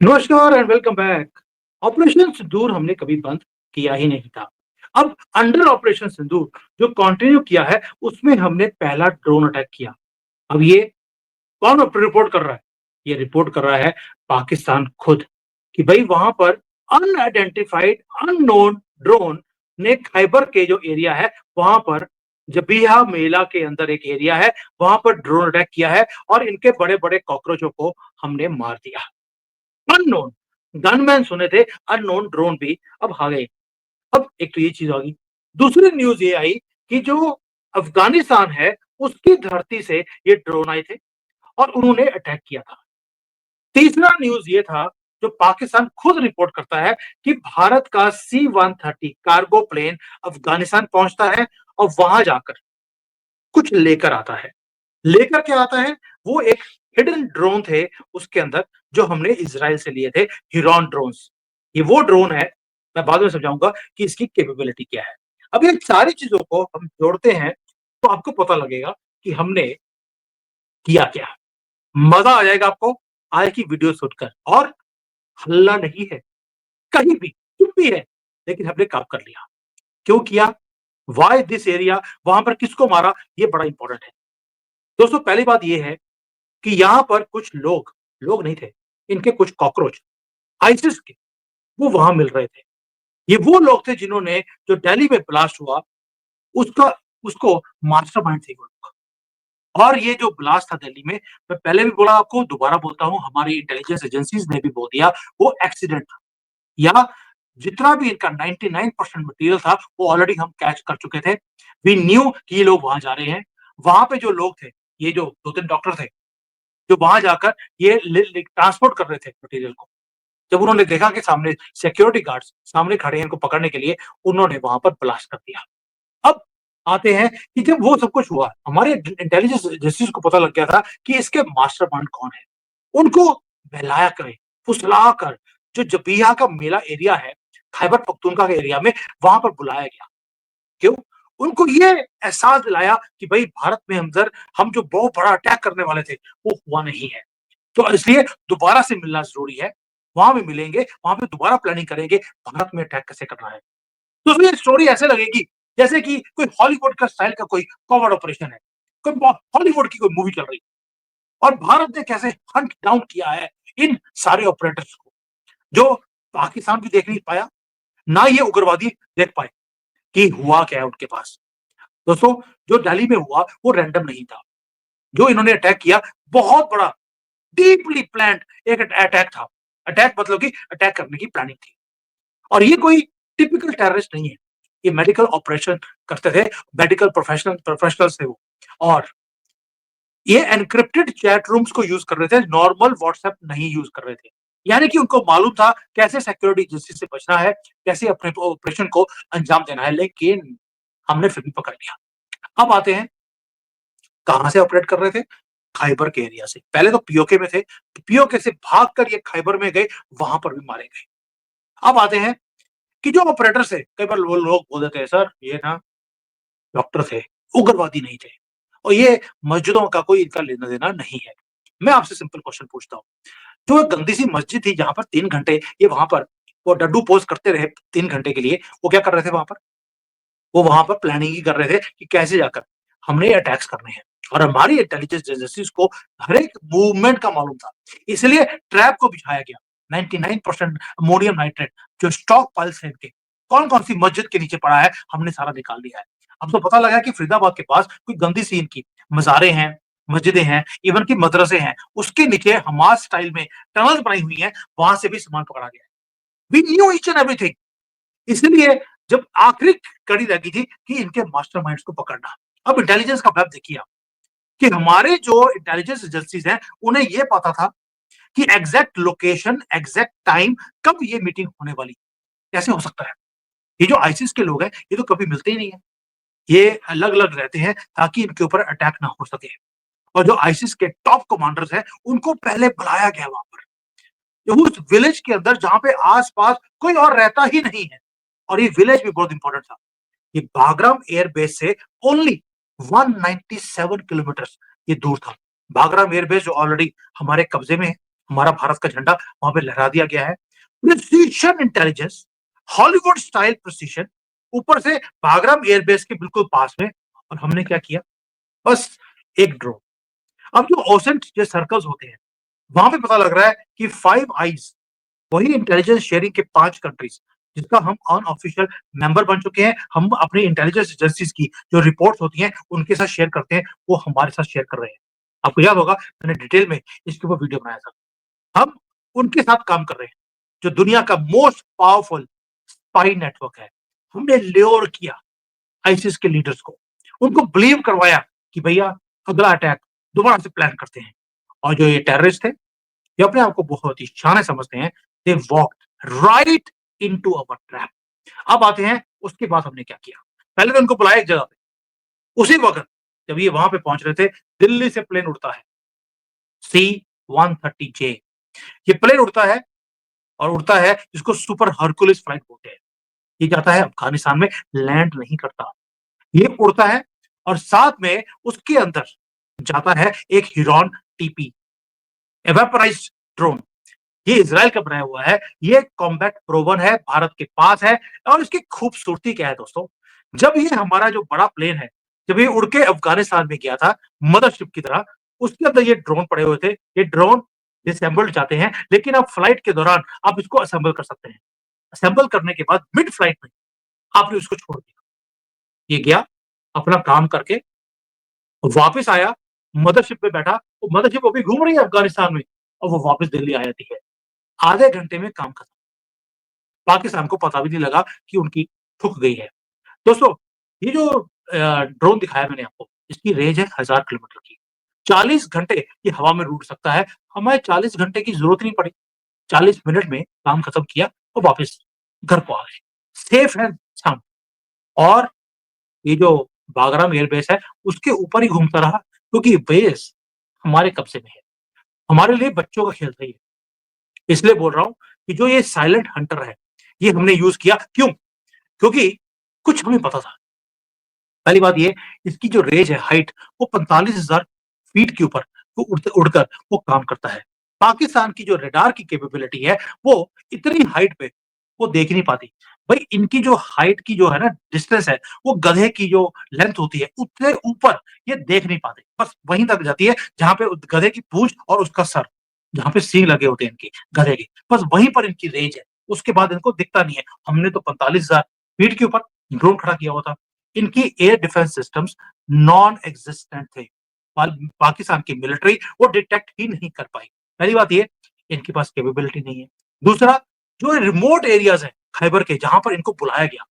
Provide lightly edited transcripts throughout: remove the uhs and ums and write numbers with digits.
नमस्कार and welcome back. Operation सिंदूर हमने कभी बंद किया ही नहीं था। अब अंडर ऑपरेशन सिंदूर जो कंटिन्यू किया है उसमें हमने पहला ड्रोन अटैक किया। अब ये कौन रिपोर्ट कर रहा है? ये रिपोर्ट कर रहा है पाकिस्तान खुद कि भाई वहां पर अनआइडेंटिफाइड अननोन ड्रोन ने खैबर के जो एरिया है वहां पर जबिहा मेला के अंदर एक एरिया है वहां पर ड्रोन अटैक किया है और इनके बड़े बड़े कॉकरोचों को हमने मार दिया। अननोन गनमैन सुने थे, अननोन ड्रोन भी अब आ गए। अब एक तो ये चीज आ गई। दूसरी न्यूज ये आई कि जो अफगानिस्तान है उसकी धरती से ये ड्रोन आए थे और उन्होंने अटैक किया था। तीसरा न्यूज ये था जो पाकिस्तान खुद रिपोर्ट करता है कि भारत का C-130 कार्गो प्लेन अफगानिस्तान पहुंचता है और वहां जाकर कुछ लेकर आता है। लेकर क्या आता है? वो एक हिडन ड्रोन थे उसके अंदर जो हमने इजराइल से लिए थे, हिरॉन ड्रोन्स। ये वो ड्रोन है, मैं बाद में समझाऊंगा कि इसकी कैपेबिलिटी क्या है। अब इन सारी चीजों को हम जोड़ते हैं तो आपको पता लगेगा कि हमने किया क्या। मजा आ जाएगा आपको आज की वीडियो सुनकर। और हल्ला नहीं है कहीं भी, कुछ भी है, लेकिन हमने काम कर लिया। क्यों किया? वाई दिस एरिया, वहां पर किसको मारा, ये बड़ा इंपॉर्टेंट है। दोस्तों पहली बात ये है कि यहां पर कुछ लोग लोग नहीं थे, इनके कुछ कॉकरोच आइसिस के, वो वहां मिल रहे थे। ये वो लोग थे जिन्होंने जो दिल्ली में ब्लास्ट हुआ उसका उसको मास्टरमाइंड थे वो लोग। और ये जो ब्लास्ट था दिल्ली में, मैं पहले भी बोला आपको, दोबारा बोलता हूं, हमारी इंटेलिजेंस एजेंसीज ने भी बोल दिया वो एक्सीडेंट था। या जितना भी इनका 99% मटेरियल था वो ऑलरेडी हम कैच कर चुके थे। वी न्यू कि ये लोग वहां जा रहे हैं। वहां पे जो लोग थे, ये जो 2-3 डॉक्टर थे जो वहां जाकर ये ट्रांसपोर्ट कर रहे थे मटेरियल को, जब उन्होंने देखा कि सामने सिक्योरिटी गार्ड्स सामने खड़े हैं इनको पकड़ने के लिए, उन्होंने वहां पर ब्लास्ट कर दिया। अब आते हैं कि जब वो सब कुछ हुआ, हमारे इंटेलिजेंस एजेंसीज को पता लग गया था कि इसके मास्टरमाइंड कौन है। उनको बहलाया करे, फुसला कर, जो जबिया का मेला एरिया है खैबर पख्तूनख्वा के एरिया में, वहां पर बुलाया गया। क्यों? उनको ये एहसास दिलाया कि भाई भारत में हम जो बहुत बड़ा अटैक करने वाले थे वो हुआ नहीं है। तो इसलिए दोबारा से मिलना जरूरी है। वहां भी मिलेंगे, वहां पे दोबारा प्लानिंग करेंगे भारत में अटैक कैसे करना है। तो उसमें स्टोरी ऐसे लगेगी जैसे कि कोई हॉलीवुड का स्टाइल का कोई कवर्ड ऑपरेशन है, कोई हॉलीवुड की कोई मूवी चल रही है और भारत ने कैसे हंट डाउन किया है इन सारे ऑपरेटर्स को, जो पाकिस्तान भी देख नहीं पाया, ना ये उग्रवादी देख पाए कि हुआ क्या है उनके पास। दोस्तों जो दिल्ली में हुआ वो रैंडम नहीं था। जो इन्होंने अटैक किया बहुत बड़ा डीपली प्लान्ड एक अटैक था। अटैक मतलब कि अटैक करने की प्लानिंग थी। और ये कोई टिपिकल टेररिस्ट नहीं है, ये मेडिकल ऑपरेशन करते थे, मेडिकल प्रोफेशनल्स थे वो। और ये एनक्रिप्टेड चैट रूम्स को यूज कर रहे थे, नॉर्मल व्हाट्सएप नहीं यूज कर रहे थे। यानी कि उनको मालूम था कैसे सिक्योरिटी एजेंसी से बचना है, कैसे अपने ऑपरेशन को अंजाम देना है, लेकिन हमने फिर भी पकड़ लिया। अब आते हैं कहां से ऑपरेट कर रहे थे? खैबर के एरिया से। पहले तो पीओके में थे, पीओके से भागकर ये खैबर में गए, वहां पर भी मारे गए। अब आते हैं कि जो ऑपरेटर थे, कई बार वो लोग बोल देते हैं सर ये ना डॉक्टर थे, उग्रवादी नहीं थे और ये मस्जिदों का कोई इनका लेना देना नहीं है। मैं आपसे सिंपल क्वेश्चन पूछता हूँ, जो एक गंदी सी मस्जिद थी जहां पर 3 घंटे ये वहां पर वो डड्डू पोज करते रहे 3 घंटे के लिए, वो क्या कर रहे थे वहां पर? वो वहां पर प्लानिंग ही कर रहे थे कि कैसे जाकर हमने अटैक्स करने हैं। और हमारी इंटेलिजेंस एजेंसीज को हर एक मूवमेंट का मालूम था, इसलिए ट्रैप को बिछाया गया। 99% अमोनियम नाइट्रेट जो स्टॉक पाइल्स है इनके, कौन कौन सी मस्जिद के नीचे पड़ा है हमने सारा निकाल लिया है। अब तो पता लगा कि फरीदाबाद के पास कोई गंदी सी इनकी मजारे हैं, मस्जिदें हैं, इवन की मदरसे हैं, उसके नीचे हमास स्टाइल में टनल्स बनाई हुई हैं, वहां से भी सामान पकड़ा गया है। We knew each and everything. इसलिए जब आखिरी कड़ी लगी थी कि इनके मास्टरमाइंड्स को पकड़ना। अब इंटेलिजेंस का वेब देखिए आप, कि हमारे जो इंटेलिजेंस एजेंसीज हैं उन्हें यह पता था कि एग्जैक्ट लोकेशन, एग्जैक्ट टाइम, कब ये मीटिंग होने वाली। कैसे हो सकता है? ये जो आईसिस के लोग हैं ये तो कभी मिलते ही नहीं है, ये अलग अलग रहते हैं ताकि इनके ऊपर अटैक ना हो सके। और जो आईसिस के टॉप कमांडर्स हैं उनको पहले बुलाया गया वहां पर, उस विलेज के अंदर जहां पे आसपास कोई और रहता ही नहीं है। और ये विलेज भी बहुत इंपॉर्टेंट था। ये बागराम एयरबेस से ओनली 197 किलोमीटर ये दूर था। बागराम एयरबेस जो ऑलरेडी हमारे कब्जे में है। हमारा भारत का झंडा वहाँ पे लहरा दिया गया है। Precision intelligence, Hollywood style precision, ऊपर से बागराम एयरबेस के बिल्कुल पास में। और हमने क्या किया? बस एक ड्रोन। अब जो ओशन जो सर्कल्स होते हैं, वहाँ पे पता लग रहा है कि फाइव आइज़ वही इंटेलिजेंस शेयरिंग के 5 कंट्रीज़ जिसका हम अनऑफिशियल मेंबर बन चुके हैं। हम अपनी इंटेलिजेंस एजेंसीज़ की जो रिपोर्ट्स होती हैं, उनके साथ शेयर करते हैं, वो हमारे साथ शेयर कर रहे हैं। आपको याद होगा मैंने डिटेल में इसके ऊपर वीडियो बनाया था। हम उनके साथ काम कर रहे हैं, जो दुनिया का मोस्ट पावरफुल स्पाई नेटवर्क है। हमने ल्योर किया आईसिस के लीडर्स को, उनको बिलीव करवाया कि भैया अगला अटैक दोबारा से प्लान करते हैं। और जो ये टेररिस्ट थे, ये अपने आप को बहुत ही शाने समझते हैं। They walked right into our trap. अब आते हैं उसके बाद हमने क्या किया? पहले तो उनको बुलाया एक जगह पे, उसी वक़्त जब ये वहाँ पे पहुँच रहे थे, दिल्ली से प्लेन उड़ता है, C-130J। ये प्लेन उड़ता है और उड़ता है जिसको सुपर हरकुलिस फ्लाइट बोलते हैं। ये जाता है अफ़गानिस्तान में, लैंड नहीं करता। ये उड़ता है और साथ में उसके अंदर जाता है एक हिरॉन टीपी, एवेपोराइज़्ड ड्रोन। ये इज़राइल का बनाया हुआ है, ये कॉम्बैट प्रोवन है, भारत के पास है। और इसकी खूबसूरती क्या है दोस्तों, जब ये हमारा जो बड़ा प्लेन है, जब ये उड़ के अफ़गानिस्तान में गया था मदरशिप की तरह, उसके अंदर ये ड्रोन पड़े हुए थे। ये ड्रोन डिसेंबल्ड जाते हैं, लेकिन आप फ्लाइट के दौरान आप इसको असेंबल कर सकते हैं। असेंबल करने के बाद मिड फ्लाइट में आपने उसको छोड़ दिया। ये गया, अपना काम करके वापस आया, मदरशिप में बैठा, वो मदरशिप अभी घूम रही है अफ़गानिस्तान में और वो वापस दिल्ली आ जाती है। आधे घंटे में काम खत्म। पाकिस्तान को पता भी नहीं लगा कि उनकी ठुक गई है। दोस्तों, ये जो ड्रोन दिखाया मैंने आपको, इसकी रेंज है 1000 किलोमीटर की। 40 घंटे ये हवा में उड़ सकता है। हमें 40 घंटे की ज़रूरत नहीं पड़ी। 40 मिनट में काम खत्म किया और वापस घर को आ गए। Safe and sound. और ये जो बागराम एयर बेस है, उसके ऊपर ही घूमता रहा क्योंकि बेस हमारे कब्ज़े में है। हमारे लिए बच्चों का खेल था ये। इसलिए बोल रहा हूँ कि जो ये साइलेंट हंटर है, ये हमने यूज़ किया। क्यों? क्योंकि कुछ हमें पता था। पहली बात ये, इसकी जो रेंज है, हाइट, वो 45,000 फीट के ऊपर वो उड़कर वो काम करता है। पाकिस्तान की जो रडार की कैपेबिलिटी है, वो इतनी हाइट पे वो देख ही नहीं पाती। भई इनकी जो हाइट की जो है ना डिस्टेंस है, वो गधे की जो लेंथ होती है, उतने ऊपर ये देख नहीं पाते। बस वहीं तक जाती है जहाँ पे गधे की पूँछ और उसका सर, जहाँ पे सींग लगे होते हैं इनके, गधे के, बस वहीं पर इनकी रेंज है। उसके बाद इनको दिखता नहीं है। हमने तो 45,000 फीट के ऊपर ड्रोन खड़ा किया हुआ था। इनकी एयर डिफेंस सिस्टम्स नॉन एक्जिस्टेंट थे। पाकिस्तान की मिलिट्री वो डिटेक्ट ही नहीं कर पाई। पहली बात ये, इनके पास कैपेबिलिटी नहीं है। दूसरा, जो रिमोट एरियाज़ हैं खैबर के जहाँ पर इनको बुलाया गया,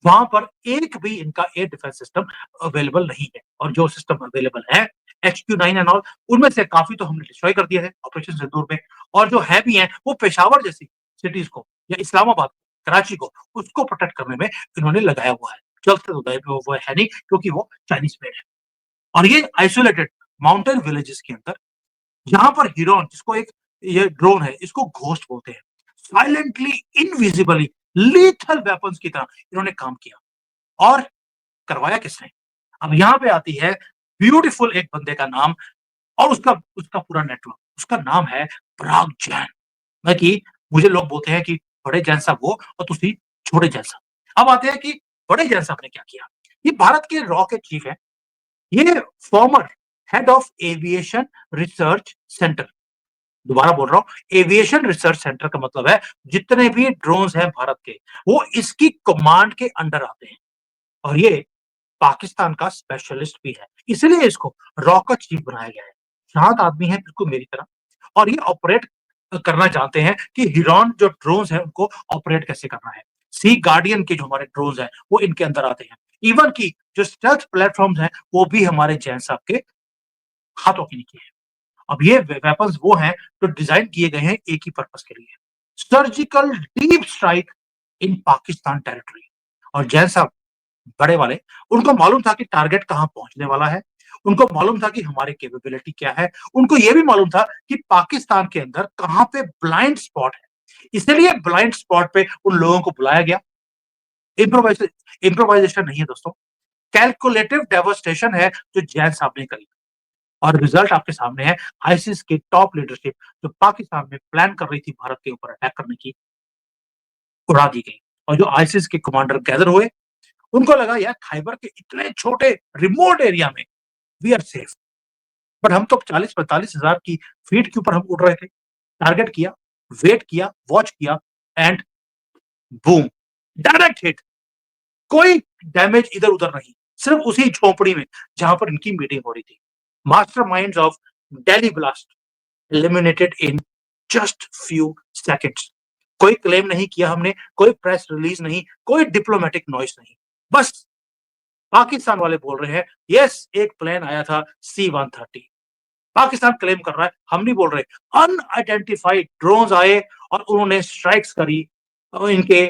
वहाँ पर एक भी इनका एयर डिफेंस सिस्टम अवेलेबल नहीं है। और जो सिस्टम अवेलेबल है, HQ-9 एंड ऑल, उनमें से काफ़ी तो हमने डिस्ट्रॉय कर दिया है ऑपरेशन सिंदूर में। और जो है भी हैं, वो पेशावर जैसी सिटीज़ को या इस्लामाबाद, कराची को, उसको प्रोटेक्ट करने में इन्होंने लगाया हुआ है। चलते तो वो है नहीं क्योंकि वो चाइनीज़ मेड है। और ये आइसोलेटेड माउंटेन विलेजेस के अंदर, जहाँ पर हिरन जिसको एक ये ड्रोन है, इसको घोस्ट बोलते हैं। साइलेंटली, इनविजिबली, लीथल वेपन्स की तरह इन्होंने काम किया। और करवाया किसने? अब यहाँ पे आती है ब्यूटीफुल एक बंदे का नाम और उसका उसका पूरा नेटवर्क। उसका नाम है पराग जैन। मैं कि मुझे लोग बोलते हैं कि बड़े जैन साहब वो और तुसी छोटे जैन साहब। अब आते हैं कि बड़े जैन साहब ने क्या किया? ये भारत के रॉ के चीफ हैं। ये farmer head of aviation research centre. दोबारा बोल रहा हूँ, एविएशन रिसर्च सेंटर का मतलब है जितने भी ड्रोन्स हैं भारत के, वो इसकी कमांड के अंडर आते हैं। और ये पाकिस्तान का स्पेशलिस्ट भी है, इसलिए इसको रॉ का चीफ बनाया गया है। शांत आदमी है बिल्कुल मेरी तरह। और ये ऑपरेट करना चाहते हैं कि हिरॉन जो ड्रोन्स हैं उनको ऑपरेट कैसे करना है। सी गार्डियन के जो हमारे ड्रोन्स हैं वो इनके अंदर आते हैं। इवन की जो स्टेल्थ प्लेटफॉर्म्स हैं वो भी हमारे जैन साहब के हाथों के नीचे हैं। अब ये वेपन्स वो हैं जो डिजाइन किए गए हैं एक ही पर्पस के लिए, surgical deep strike in Pakistan territory. और जैन साहब बड़े वाले, उनको मालूम था कि टारगेट कहाँ पहुँचने वाला है। उनको मालूम था कि हमारी कैपेबिलिटी क्या है। उनको ये भी मालूम था कि पाकिस्तान के अंदर कहाँ पे ब्लाइंड स्पॉट है। इसलिए ब्लाइंड स्पॉट पे उन लोगों को बुलाया गया। इम्प्रोवाइजेशन नहीं है दोस्तों, कैलकुलेटिव डेवास्टेशन है जो जैन साहब ने करी। और रिजल्ट आपके सामने है। आईसिस की टॉप लीडरशिप जो पाकिस्तान में प्लान कर रही थी भारत के ऊपर अटैक करने की, उड़ा दी गई। और जो आईसिस के कमांडर गैदर हुए, उनको लगा यार खैबर के इतने छोटे रिमोट एरिया में वी आर सेफ, बट हम तो 40-45 हजार की फीट के ऊपर हम उड़ रहे थे। टारगेट किया, वेट किया, वॉच किया एंड बूम, डायरेक्ट हिट। कोई डैमेज इधर-उधर नहीं, सिर्फ उसी झोपड़ी में जहां पर इनकी मीटिंग हो रही थी। Masterminds of Delhi blast eliminated in just few seconds. कोई क्लेम नहीं किया हमने, कोई प्रेस रिलीज नहीं, कोई डिप्लोमेटिक नॉइस नहीं। बस पाकिस्तान वाले बोल रहे हैं यस एक प्लेन आया था C-130। पाकिस्तान क्लेम कर रहा है, हम नहीं बोल रहे। अनआइडेंटिफाइड ड्रोन्स आए और उन्होंने स्ट्राइक्स करी इनके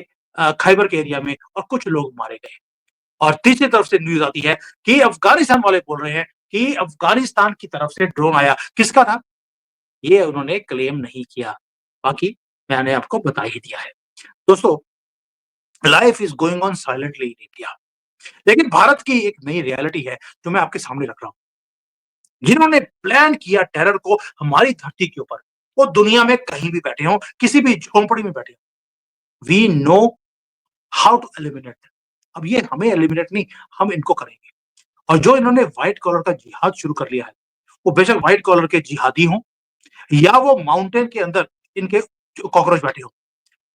खैबर के एरिया में और कुछ लोग मारे गए। और तीसरी तरफ से न्यूज आती है कि अफगानिस्तान वाले बोल रहे हैं कि अफगानिस्तान की तरफ से ड्रोन आया। किसका था? ये उन्होंने क्लेम नहीं किया। बाकी मैंने आपको बता ही दिया है। दोस्तों, life is going on silently in India. लेकिन भारत की एक नई रियलिटी है जो मैं आपके सामने रख रहा हूं। जिन्होंने प्लान किया टेरर को हमारी धरती के ऊपर, वो दुनिया में कहीं भी बैठे हों, किसी भी झोंपड़ी में बैठे हों, we know how to eliminate. अब ये हमें एलिमिनेट नहीं, हम इनको करेंगे। और जो इन्होंने व्हाइट कॉलर का जिहाद शुरू कर लिया है, वो बेशक व्हाइट कॉलर के जिहादी हों या वो माउंटेन के अंदर इनके कॉकरोच बैठे हों,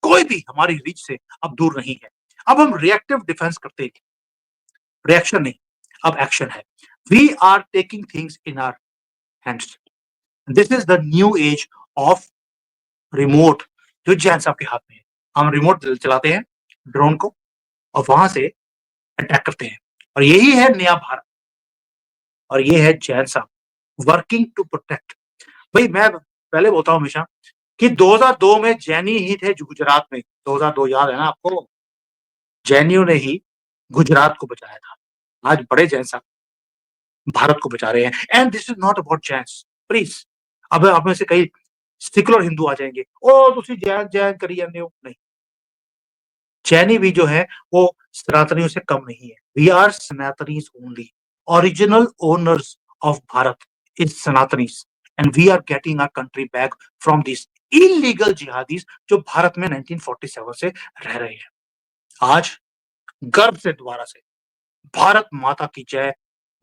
कोई भी हमारी रीच से अब दूर नहीं है। अब हम रिएक्टिव डिफेंस करते हैं, रिएक्शन नहीं, अब एक्शन है। We are taking things in our hands. This is the new age of remote, जो जैन साहब के हाथ में है। हम रिमोट चलाते हैं ड्रोन को और वहां से अटैक करते हैं। और यही है नया भारत, और ये है जैन साहब वर्किंग टू प्रोटेक्ट। भाई मैं पहले बोलता हूँ हमेशा कि 2002 में जैनी ही थे जो गुजरात में। 2002 याद है ना आपको? जैनियों ने ही गुजरात को बचाया था। आज बड़े जैन साहब भारत को बचा रहे हैं। And this is not about Jains, please. अब आप में से कई सेकुलर हिंदू आ जाएंगे, ओ तुसी जैन जैन करी जाते हो। नहीं, जैनी भी जो है वो सनातनियों से कम नहीं है। We are Sanatanis only. Original owners of Bharat is Sanatanis and we are getting our country back from this illegal jihadis जो भारत में 1947 से रह रहे हैं। आज गर्व से दोबारा से भारत माता की जय,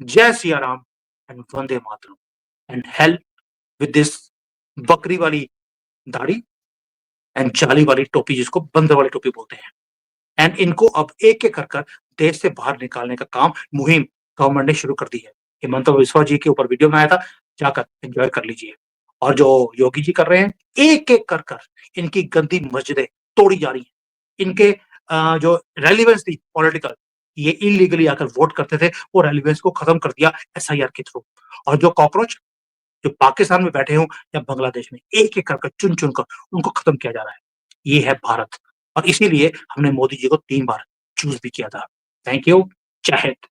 जय Siya Ram and Vande Mataram. And help with this बकरी वाली दाढ़ी एंड जाली वाली टोपी, जिसको बंदर वाली टोपी बोलते हैं। एंड इनको अब एक-एक कर कर देश से बाहर निकालने का काम मुहिम गवर्नमेंट ने शुरू कर दी है। हिमंता बिस्वा जी के ऊपर वीडियो बनाया था, जाकर एन्जॉय कर लीजिए। और जो योगी जी कर रहे हैं, एक-एक कर कर इनकी गंदी मस्जिदें तोड़ी जा रही हैं। इनके जो रेलेवेंस थी पॉलिटिकल, ये इल्लीगली आकर वोट करते थे, वो रेलेवेंस को खत्म कर दिया एसआईआर के थ्रू। और जो कॉकरोच जो पाकिस्तान में बैठे हों या बांग्लादेश में, एक-एक कर कर चुन-चुन कर उनको खत्म किया जा रहा है। ये है भारत, और इसीलिए हमने मोदी जी को 3 बार चूज़ भी किया था। Thank you. जय हिंद।